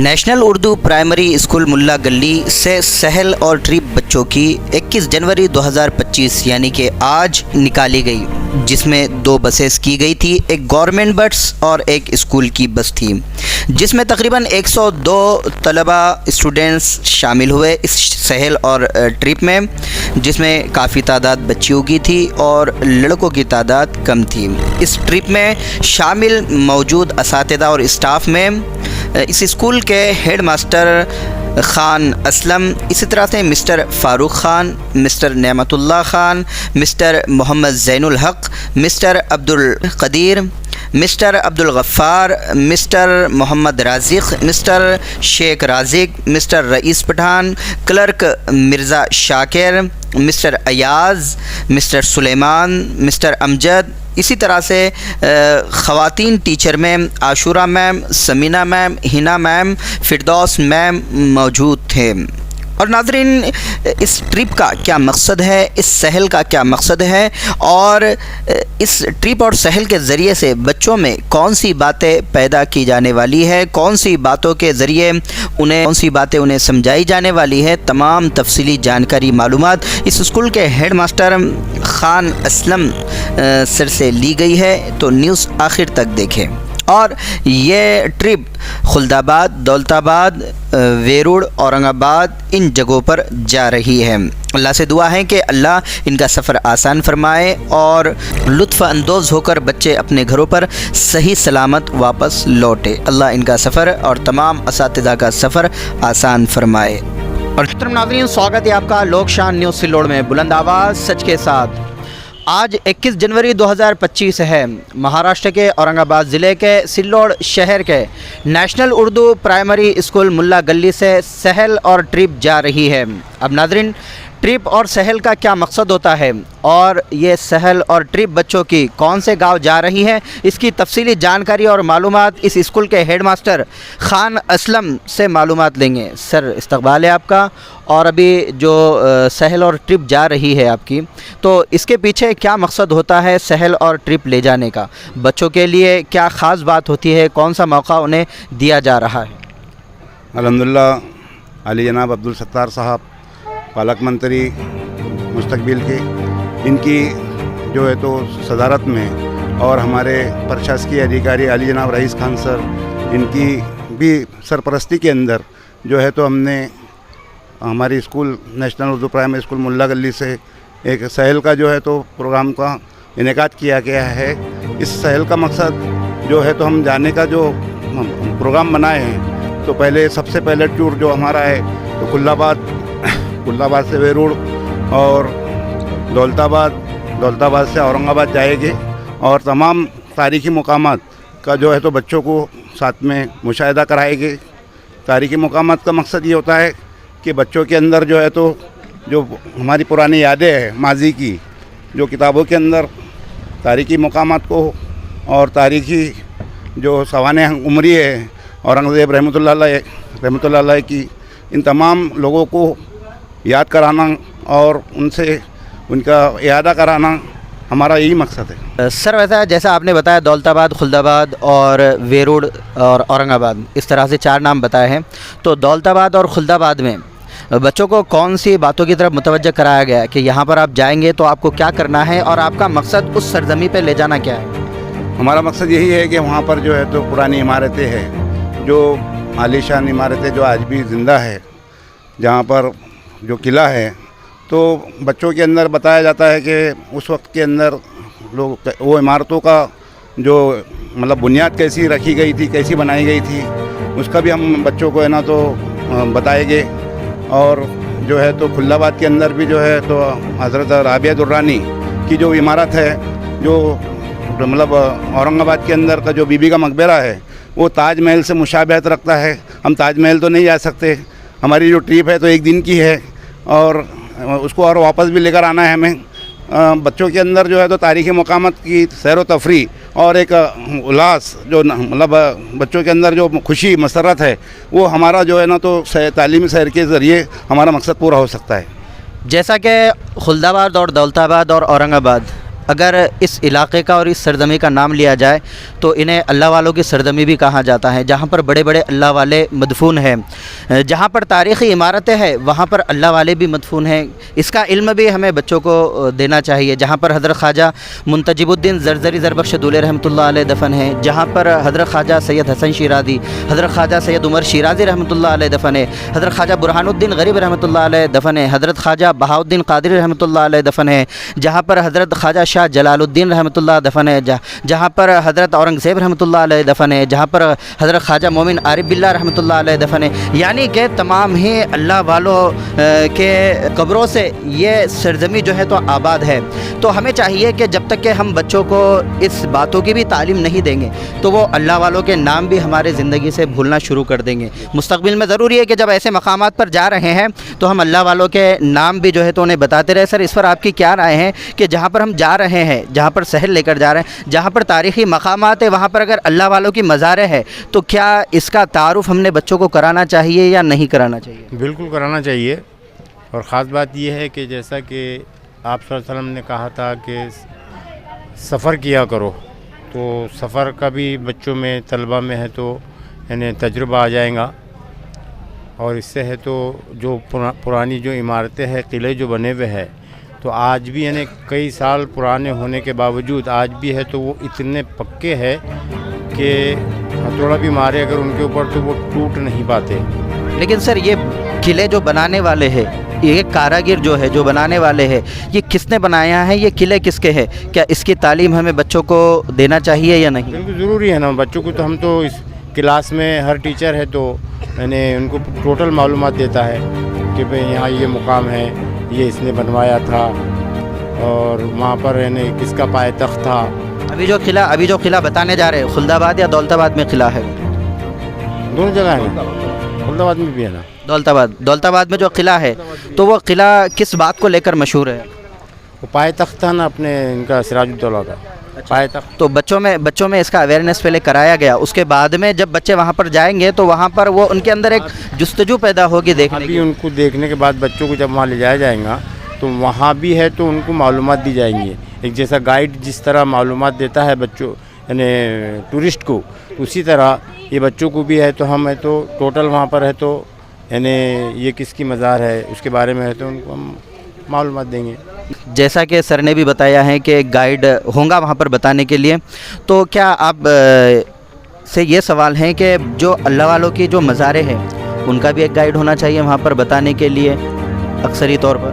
National Urdu primary school ملا گلی سے سہل اور ٹرپ بچوں کی 21 جنوری 2025 یعنی کہ آج نکالی گئی، جس میں 2 بسیں کی گئی تھی، ایک گورنمنٹ بس اور ایک اسکول کی بس تھی، جس میں تقریباً 102 طلبہ اسٹوڈنٹس شامل ہوئے اس سہل اور ٹرپ میں، جس میں کافی تعداد بچیوں کی تھی اور لڑکوں کی تعداد کم تھی۔ اس ٹرپ میں شامل موجود اساتذہ اور اسٹاف میں اس اسکول کے ہیڈ ماسٹر خان اسلم، اسی طرح سے مسٹر فاروق خان، مسٹر نعمت اللہ خان، مسٹر محمد زین الحق، مسٹر عبد القدیر، مسٹر عبد الغفار، مسٹر محمد رازق، مسٹر شیخ رازق، مسٹر رئیس پٹھان، کلرک مرزا شاکر، مسٹر ایاز، مسٹر سلیمان، مسٹر امجد، اسی طرح سے خواتین ٹیچر میں عاشورہ میم، سمینہ میم، ہنا میم، فردوس میم موجود تھے۔ اور ناظرین، اس ٹرپ کا کیا مقصد ہے، اس سہل کا کیا مقصد ہے، اور اس ٹرپ اور سہل کے ذریعے سے بچوں میں کون سی باتیں پیدا کی جانے والی ہے، کون سی باتوں کے ذریعے کون سی باتیں انہیں سمجھائی جانے والی ہے، تمام تفصیلی جانکاری معلومات اس اسکول کے ہیڈ ماسٹر خان اسلم سر سے لی گئی ہے، تو نیوز آخر تک دیکھیں۔ اور یہ ٹرپ خلد آباد، دولت آباد، ویروڑ، اورنگ آباد ان جگہوں پر جا رہی ہے۔ اللہ سے دعا ہے کہ اللہ ان کا سفر آسان فرمائے اور لطف اندوز ہو کر بچے اپنے گھروں پر صحیح سلامت واپس لوٹے۔ اللہ ان کا سفر اور تمام اساتذہ کا سفر آسان فرمائے۔ اور محترم ناظرین، سواگت ہے آپ کا لوک شان نیوز سلوڑ میں، بلند آواز سچ کے ساتھ۔ آج 21 جنوری 2025 ہے۔ مہاراشٹر کے اورنگ آباد ضلع کے سلوڑ شہر کے نیشنل اردو پرائمری اسکول ملا گلی سے سہل اور ٹرپ جا رہی ہے۔ اب ناظرین، ٹرپ اور سہل کا کیا مقصد ہوتا ہے اور یہ سہل اور ٹرپ بچوں کی کون سے گاؤں جا رہی ہے، اس کی تفصیلی جانکاری اور معلومات اس اسکول کے ہیڈ ماسٹر خان اسلم سے معلومات لیں گے۔ سر، استقبال ہے آپ کا۔ اور ابھی جو سہل اور ٹرپ جا رہی ہے آپ کی، تو اس کے پیچھے کیا مقصد ہوتا ہے سہل اور ٹرپ لے جانے کا؟ بچوں کے لیے کیا خاص بات ہوتی ہے، کون سا موقع انہیں دیا جا رہا ہے؟ الحمدللہ، علی جناب عبدالستار صاحب پالک منتری مستقبل کے، ان کی جو ہے تو صدارت میں، اور ہمارے پرشاسکی ادھیکاری علی جناب رئیس خان سر، ان کی بھی سرپرستی کے اندر جو ہے تو ہم نے ہماری school national Urdu primary school ملا گلی سے ایک سہل کا جو ہے تو پروگرام کا انعقاد کیا گیا ہے۔ اس سہل کا مقصد جو ہے تو ہم جانے کا جو پروگرام بنائے ہیں، تو سب سے پہلے ٹور جو ہمارا ہے تو خلد آباد سے ویروڑ اور دولت آباد سے اورنگ آباد جائے گے، اور تمام تاریخی مقامات کا جو ہے تو بچوں کو ساتھ میں مشاہدہ کرائے گے۔ تاریخی مقامات کا مقصد یہ ہوتا ہے کہ بچوں کے اندر جو ہے تو جو ہماری پرانی یادیں ہیں ماضی کی، جو کتابوں کے اندر تاریخی مقامات کو اور تاریخی جو سوانح عمری ہے اورنگزیب رحمۃ اللہ علیہ کی، ان تمام لوگوں کو یاد کرانا اور ان سے ان کا اعادہ کرانا ہمارا یہی مقصد ہے۔ سر، ویسا جیسا آپ نے بتایا دولت آباد، خلد آباد اور ویروڑ اور اورنگ آباد، اس طرح سے 4 نام بتائے ہیں، تو دولت آباد اور خلد آباد میں بچوں کو کون سی باتوں کی طرف متوجہ کرایا گیا کہ یہاں پر آپ جائیں گے تو آپ کو کیا کرنا ہے، اور آپ کا مقصد اس سرزمین پہ لے جانا کیا ہے؟ ہمارا مقصد یہی ہے کہ وہاں پر جو ہے تو پرانی عمارتیں ہیں، جو عالیشان عمارتیں جو آج بھی زندہ ہے، جہاں پر جو قلعہ ہے، تو بچوں کے اندر بتایا جاتا ہے کہ اس وقت کے اندر لوگ وہ عمارتوں کا جو مطلب بنیاد کیسی رکھی گئی تھی، کیسی بنائی گئی تھی، اس کا بھی ہم بچوں کو ہے نا تو بتائیں گے۔ اور جو ہے تو خلد آباد کے اندر بھی جو ہے تو حضرت رابعہ درانی کی جو عمارت ہے، جو مطلب اورنگ آباد کے اندر کا جو بی بی کا مقبرہ ہے، وہ تاج محل سے مشابہت رکھتا ہے۔ ہم تاج محل تو نہیں جا سکتے، ہماری جو ٹرپ ہے تو 1 دن کی ہے، اور اس کو اور واپس بھی لے کر آنا ہے ہمیں۔ بچوں کے اندر جو ہے تو تاریخی مقامات کی سیر و تفریح اور ایک الاس، جو مطلب بچوں کے اندر جو خوشی مسرت ہے، وہ ہمارا جو ہے نا تو تعلیمی سیر کے ذریعے ہمارا مقصد پورا ہو سکتا ہے۔ جیسا کہ خلد آباد اور دولت آباد اور اورنگ آباد اگر اس علاقے کا اور اس سرزمین کا نام لیا جائے تو انہیں اللہ والوں کی سرزمین بھی کہا جاتا ہے، جہاں پر بڑے بڑے اللہ والے مدفون ہیں، جہاں پر تاریخی عمارتیں ہیں وہاں پر اللہ والے بھی مدفون ہیں۔ اس کا علم بھی ہمیں بچوں کو دینا چاہیے، جہاں پر حضرت خواجہ منتجب الدین زرزری زربخش دولے رحمۃ اللہ علیہ دفن ہے، جہاں پر حضرت خواجہ سید حسن شیرازی، حضرت خواجہ سید عمر شیرازی رحمۃ اللہ علیہ دفن ہے، حضرت خواجہ برہان الدین غریب رحمۃ اللہ علیہ دفن ہے، حضرت خواجہ بہاؤالدین قادری رحمۃ اللہ علیہ دفن ہے، جہاں پر حضرت خواجہ شاہ جلال الدین رحمۃ اللہ دفن ہے، جہاں پر حضرت اورنگزیب رحمۃ اللہ علیہ دفن ہے، جہاں پر حضرت خواجہ مومن عارف باللہ رحمۃ اللہ علیہ دفن ہے، یعنی کہ تمام ہی اللہ والوں کے قبروں سے یہ سرزمین جو ہے تو آباد ہے۔ تو ہمیں چاہیے کہ جب تک کہ ہم بچوں کو اس باتوں کی بھی تعلیم نہیں دیں گے تو وہ اللہ والوں کے نام بھی ہمارے زندگی سے بھولنا شروع کر دیں گے۔ مستقبل میں ضروری ہے کہ جب ایسے مقامات پر جا رہے ہیں تو ہم اللہ والوں کے نام بھی جو ہے تو انہیں بتاتے رہے۔ سر اس پر آپ کی کیا رائے ہے کہ جہاں پر ہم جا رہے ہیں، جہاں پر سہل لے کر جا رہے ہیں، جہاں پر تاریخی مقامات ہیں، وہاں پر اگر اللہ والوں کی مزاریں ہیں تو کیا اس کا تعارف ہم نے بچوں کو کرانا چاہیے یا نہیں کرانا چاہیے؟ بالکل کرانا چاہیے، اور خاص بات یہ ہے کہ جیسا کہ آپ صلی اللہ علیہ وسلم نے کہا تھا کہ سفر کیا کرو، تو سفر کا بھی بچوں میں طلبہ میں ہے تو یعنی تجربہ آ جائے گا، اور اس سے ہے تو جو پرانی جو عمارتیں ہیں، قلعے جو بنے ہوئے ہیں تو آج بھی یعنی کئی سال پرانے ہونے کے باوجود آج بھی ہے تو وہ اتنے پکے ہیں کہ ہتھوڑا بھی مارے اگر ان کے اوپر تو وہ ٹوٹ نہیں پاتے۔ لیکن سر یہ قلعے جو بنانے والے ہیں، یہ کاراگر جو ہے جو بنانے والے ہیں، یہ کس نے بنایا ہے؟ یہ قلعے کس کے ہیں؟ کیا اس کی تعلیم ہمیں بچوں کو دینا چاہیے یا نہیں؟ بالکل ضروری ہے نا بچوں کو، تو ہم تو اس کلاس میں ہر ٹیچر ہے تو یعنی ان کو ٹوٹل معلومات دیتا ہے کہ بھئی یہاں یہ مقام ہے، یہ اس نے بنوایا تھا، اور وہاں پر یعنی کس کا پائے تخت تھا۔ ابھی جو قلعہ بتانے جا رہے ہیں خلد آباد یا دولت آباد میں قلعہ ہے؟ دونوں جگہ ہے نا، خلد آباد میں بھی ہے نا۔ دولت آباد میں جو قلعہ ہے تو وہ قلعہ کس بات کو لے کر مشہور ہے؟ وہ پائے تخت تھا نا اپنے ان کا سراج الدولہ کا پائے تخت۔ تو بچوں میں اس کا اویئرنیس پہلے کرایا گیا، اس کے بعد میں جب بچے وہاں پر جائیں گے تو وہاں پر وہ ان کے اندر ایک جستجو پیدا ہوگی دیکھنے کی۔ ابھی ان کو دیکھنے کے بعد بچوں کو جب وہاں لے جایا جائے گا تو وہاں بھی ہے تو ان کو معلومات دی جائیں گی، ایک جیسا گائیڈ جس طرح معلومات دیتا ہے بچوں یعنی ٹورسٹ کو، اسی طرح یہ بچوں کو بھی ہے تو ہم ہے تو ٹوٹل وہاں پر ہے تو یعنی یہ کس کی مزار ہے اس کے بارے میں ہے تو ان کو ہم معلومات دیں گے۔ جیسا کہ سر نے بھی بتایا ہے کہ گائیڈ ہوں گا وہاں پر بتانے کے لیے، تو کیا آپ سے یہ سوال ہے کہ جو اللہ والوں کی جو مزاریں ہیں ان کا بھی ایک گائیڈ ہونا چاہیے وہاں پر بتانے کے لیے اکثری طور پر؟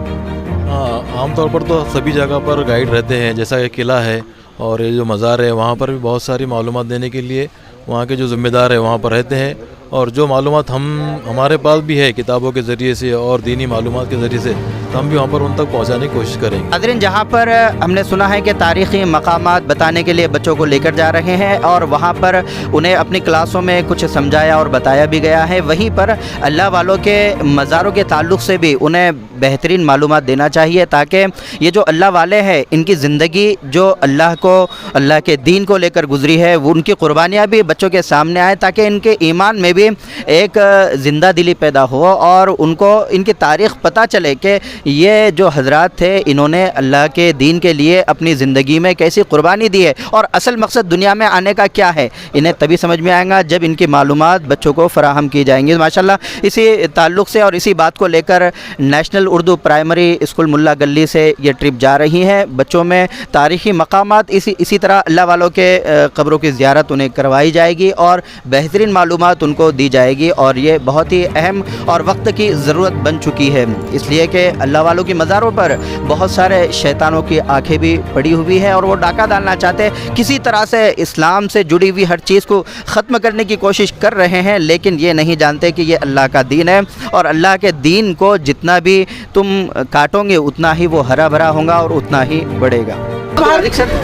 ہاں، عام طور پر تو سبھی جگہ پر گائیڈ رہتے ہیں، جیسا کہ قلعہ ہے اور یہ جو مزار ہے وہاں پر بھی بہت ساری معلومات دینے کے لیے وہاں کے جو ذمہ دار ہیں وہاں پر رہتے ہیں، اور جو معلومات ہمارے پاس بھی ہے کتابوں کے ذریعے سے اور دینی معلومات کے ذریعے سے ہم بھی وہاں پر ان تک پہنچانے کی کوشش کریں گے۔ حاضرین، جہاں پر ہم نے سنا ہے کہ تاریخی مقامات بتانے کے لیے بچوں کو لے کر جا رہے ہیں اور وہاں پر انہیں اپنی کلاسوں میں کچھ سمجھایا اور بتایا بھی گیا ہے، وہیں پر اللہ والوں کے مزاروں کے تعلق سے بھی انہیں بہترین معلومات دینا چاہیے تاکہ یہ جو اللہ والے ہیں ان کی زندگی جو اللہ کے دین کو لے کر گزری ہے وہ ان کی قربانیاں بھی بچوں کے سامنے آئے تاکہ ان کے ایمان میں بھی ایک زندہ دلی پیدا ہو اور ان کو ان کی تاریخ پتہ چلے کہ یہ جو حضرات تھے انہوں نے اللہ کے دین کے لیے اپنی زندگی میں کیسی قربانی دی ہے اور اصل مقصد دنیا میں آنے کا کیا ہے، انہیں تبھی سمجھ میں آئے گا جب ان کی معلومات بچوں کو فراہم کی جائیں گی۔ ماشاءاللہ اسی تعلق سے اور اسی بات کو لے کر نیشنل اردو پرائمری اسکول ملا گلی سے یہ ٹرپ جا رہی ہے، بچوں میں تاریخی مقامات اسی طرح اللہ والوں کے قبروں کی زیارت انہیں کروائی جائے گی اور بہترین معلومات ان کو دی جائے گی، اور یہ بہت ہی اہم اور وقت کی ضرورت بن چکی ہے، اس لیے کہ اللہ والوں کی مزاروں پر بہت سارے شیطانوں کی آنکھیں بھی پڑی ہوئی ہیں اور وہ ڈاکہ ڈالنا چاہتے ہیں، کسی طرح سے اسلام سے جڑی ہوئی ہر چیز کو ختم کرنے کی کوشش کر رہے ہیں، لیکن یہ نہیں جانتے کہ یہ اللہ کا دین ہے اور اللہ کے دین کو جتنا بھی تم کاٹو گے اتنا ہی وہ ہرا بھرا ہوگا اور اتنا ہی بڑھے گا۔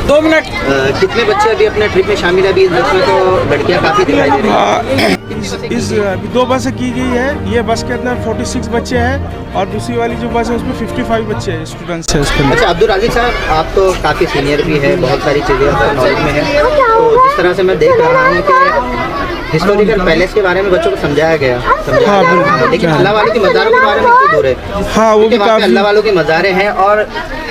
2 منٹ کتنے بچے ابھی اپنے ٹرپ میں شامل ہیں؟ ابھی اس بس میں تو لڑکیاں کافی دکھائی دے رہی ہیں۔ اس 2 بسیں کی گئی ہے، یہ بس کے اندر 46 بچے ہیں اور دوسری والی جو بس ہے اس میں 55 بچے ہیں، اسٹوڈنٹس ہیں اس کے اندر۔ اچھا عبدالرازق صاحب، آپ تو کافی سینئر بھی ہیں، بہت ساری چیزیں آپ کو نالج میں ہیں، تو جس طرح سے میں دیکھ رہا ہوں کہ ہسٹوریکل پیلیس کے بارے میں بچوں کو سمجھایا گیا، لیکن اللہ والوں کی مزاروں کے بارے میں کیوں دور ہے؟ ہاں وہ بھی کافی اللہ والوں کی مزاریں ہیں اور